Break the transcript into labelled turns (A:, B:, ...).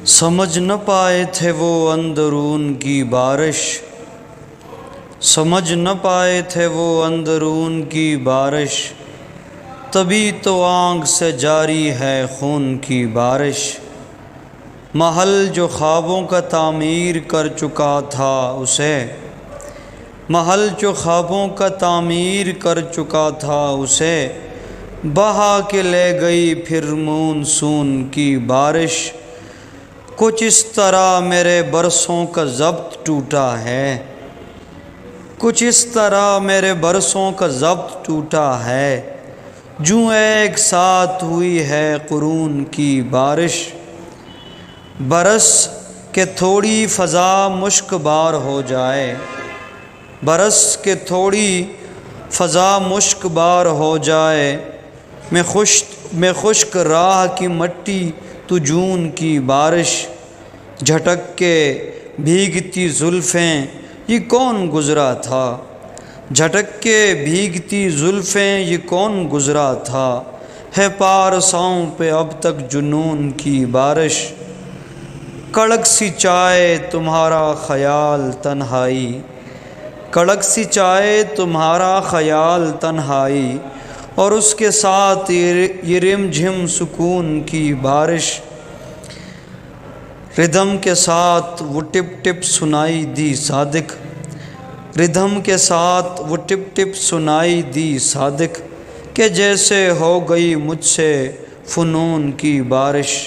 A: سمجھ نہ پائے تھے وہ اندرون کی بارش، سمجھ نہ پائے تھے وہ اندرون کی بارش، تبھی تو آنکھ سے جاری ہے خون کی بارش۔ محل جو خوابوں کا تعمیر کر چکا تھا اسے، محل جو خوابوں کا تعمیر کر چکا تھا اسے، بہا کے لے گئی پھر مونسون کی بارش۔ کچھ اس طرح میرے برسوں کا ضبط ٹوٹا ہے، کچھ اس طرح میرے برسوں کا ضبط ٹوٹا ہے، جوں ایک ساتھ ہوئی ہے قرون کی بارش۔ برس کے تھوڑی فضا مشک بار ہو جائے، برس کے تھوڑی فضا مشک بار ہو جائے، میں خشک راہ کی مٹی تو جون کی بارش۔ جھٹک کے بھیگتی زلفیں یہ کون گزرا تھا، جھٹک کے بھیگتی زلفیں یہ کون گزرا تھا، ہے پارساؤں پہ اب تک جنون کی بارش۔ کڑک سی چائے تمہارا خیال تنہائی، کڑک سی چائے تمہارا خیال تنہائی، اور اس کے ساتھ یہ رم جھم سکون کی بارش۔ ردھم کے ساتھ وہ ٹپ ٹپ سنائی دی صادق، ردھم کے ساتھ وہ ٹپ ٹپ سنائی دی صادق، کہ جیسے ہو گئی مجھ سے فنون کی بارش۔